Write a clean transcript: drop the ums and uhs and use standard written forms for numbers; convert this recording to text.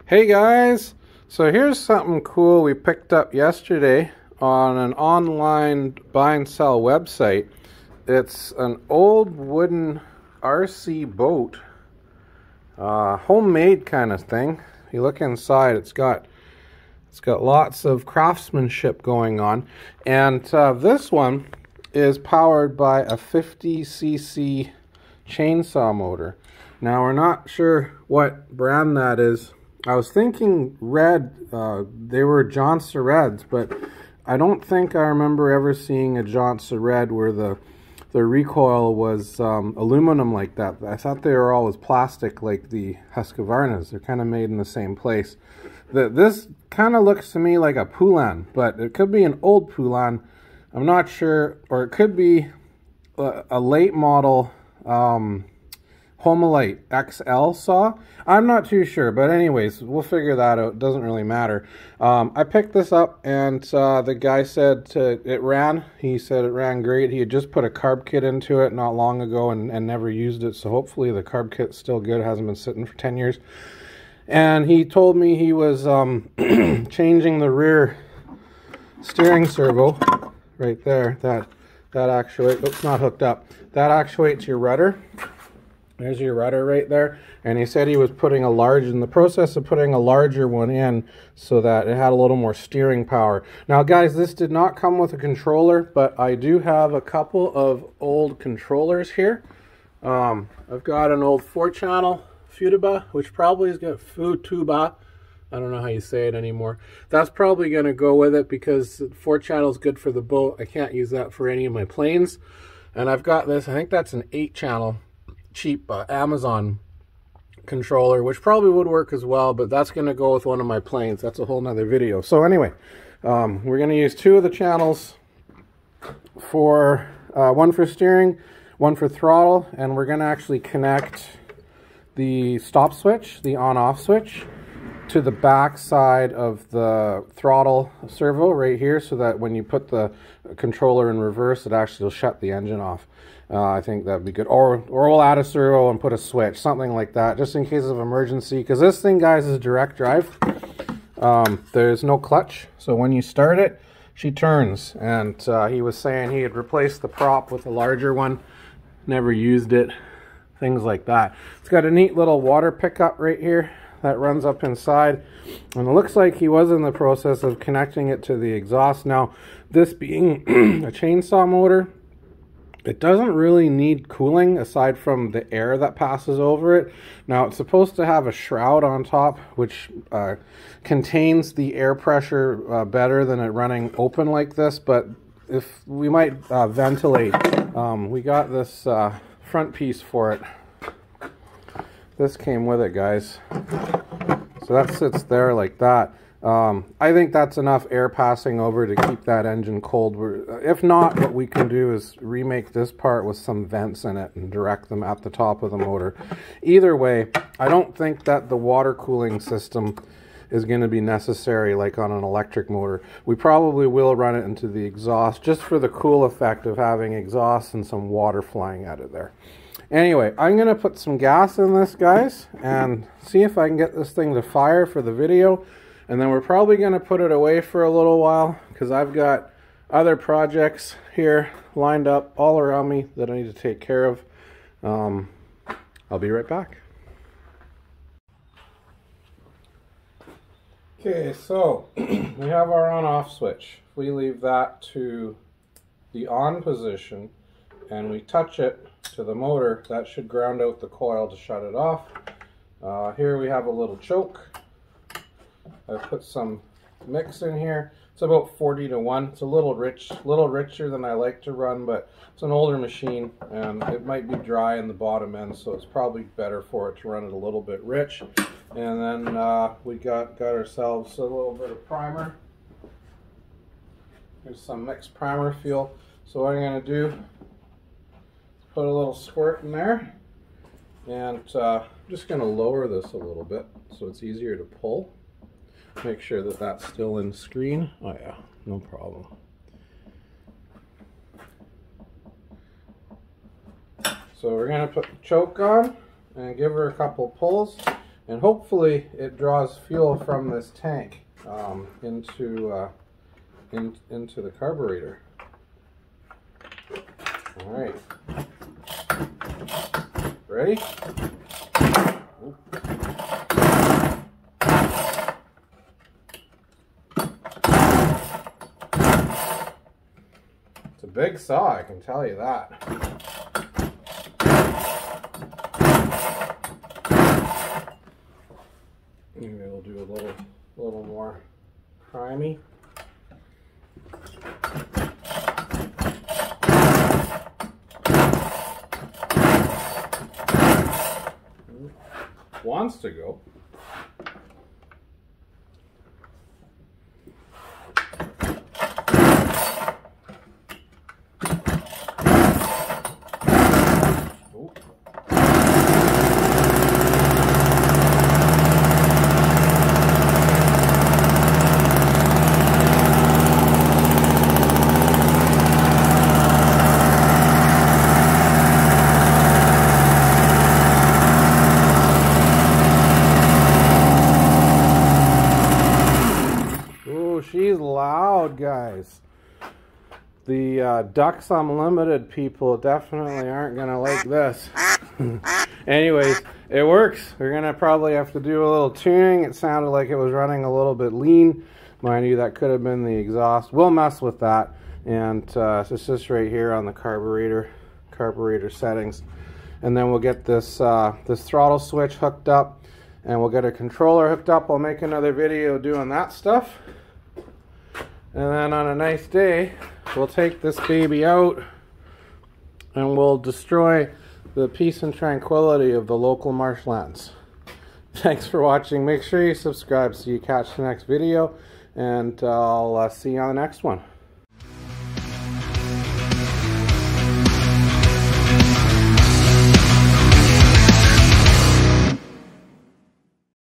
Hey guys, so here's something cool we picked up yesterday on an online buy and sell website. It's an old wooden RC boat, homemade kind of thing. You look inside, it's got lots of craftsmanship going on, and this one is powered by a 50cc chainsaw motor. Now we're not sure what brand that is. I was thinking red, they were Jonsereds, but I don't think I remember ever seeing a Jonsered where the recoil was aluminum like that. I thought they were always plastic like the Husqvarnas. They're kind of made in the same place. This kind of looks to me like a Poulan, but it could be an old Poulan. I'm not sure, or it could be a late model Homelite XL saw. I'm not too sure, but anyways, we'll figure that out. It doesn't really matter. I picked this up, and the guy said it ran. He said it ran great. He had just put a carb kit into it not long ago and never used it, so hopefully the carb kit's still good. It hasn't been sitting for 10 years. And he told me he was changing the rear steering servo right there. That actuates, it's not hooked up. That actuates your rudder. There's your rudder right there, and he said he was in the process of putting a larger one in so that it had a little more steering power. Now guys, this did not come with a controller, but I do have a couple of old controllers here. I've got an old 4-channel Futuba, which probably is got Futuba. I don't know how you say it anymore. That's probably going to go with it because 4-channel is good for the boat. I can't use that for any of my planes. And I've got this, I think that's an 8-channel cheap Amazon controller, which probably would work as well, but that's going to go with one of my planes. That's a whole nother video. So anyway, we're going to use 2 of the channels for one for steering, one for throttle, and we're going to actually connect the stop switch, the on-off switch, to the back side of the throttle servo right here, so that when you put the controller in reverse, it actually will shut the engine off. I think that'd be good. Or we'll add a servo and put a switch, something like that, just in case of emergency. Because this thing, guys, is direct drive. There's no clutch, so when you start it, she turns. And he was saying he had replaced the prop with a larger one, never used it, things like that. It's got a neat little water pickup right here that runs up inside, and it looks like he was in the process of connecting it to the exhaust. Now, this being a chainsaw motor, it doesn't really need cooling aside from the air that passes over it. Now, it's supposed to have a shroud on top which contains the air pressure better than it running open like this, but if we might ventilate, we got this front piece for it. This came with it, guys. So that sits there like that. I think that's enough air passing over to keep that engine cold. If not, what we can do is remake this part with some vents in it and direct them at the top of the motor. Either way, I don't think that the water cooling system is going to be necessary like on an electric motor. We probably will run it into the exhaust just for the cool effect of having exhaust and some water flying out of there. Anyway, I'm going to put some gas in this, guys, and see if I can get this thing to fire for the video. And then we're probably going to put it away for a little while because I've got other projects here lined up all around me that I need to take care of. I'll be right back. Okay, so we have our on-off switch. If we leave that to the on position and we touch it to the motor, that should ground out the coil to shut it off. Here we have a little choke. I've put some mix in here. It's about 40-1. It's a little richer than I like to run, but it's an older machine and it might be dry in the bottom end, so it's probably better for it to run it a little bit rich. And then we got ourselves a little bit of primer. Here's some mixed primer fuel. So what I'm going to do, put a little squirt in there, and I'm just going to lower this a little bit so it's easier to pull. Make sure that that's still in screen. Oh yeah, no problem. So we're going to put the choke on and give her a couple pulls. and hopefully it draws fuel from this tank into the carburetor. All right, ready? It's a big saw, I can tell you that. Maybe we'll do a little more primey. Wants to go. She's loud, guys. The Ducks Unlimited people definitely aren't gonna like this. Anyways, it works. We're gonna probably have to do a little tuning. It sounded like it was running a little bit lean. Mind you, that could have been the exhaust. We'll mess with that. And it's just right here on the carburetor settings. And then we'll get this this throttle switch hooked up, and we'll get a controller hooked up. I'll make another video doing that stuff. And then on a nice day, we'll take this baby out and we'll destroy the peace and tranquility of the local marshlands. Thanks for watching. Make sure you subscribe so you catch the next video, and I'll see you on the next one.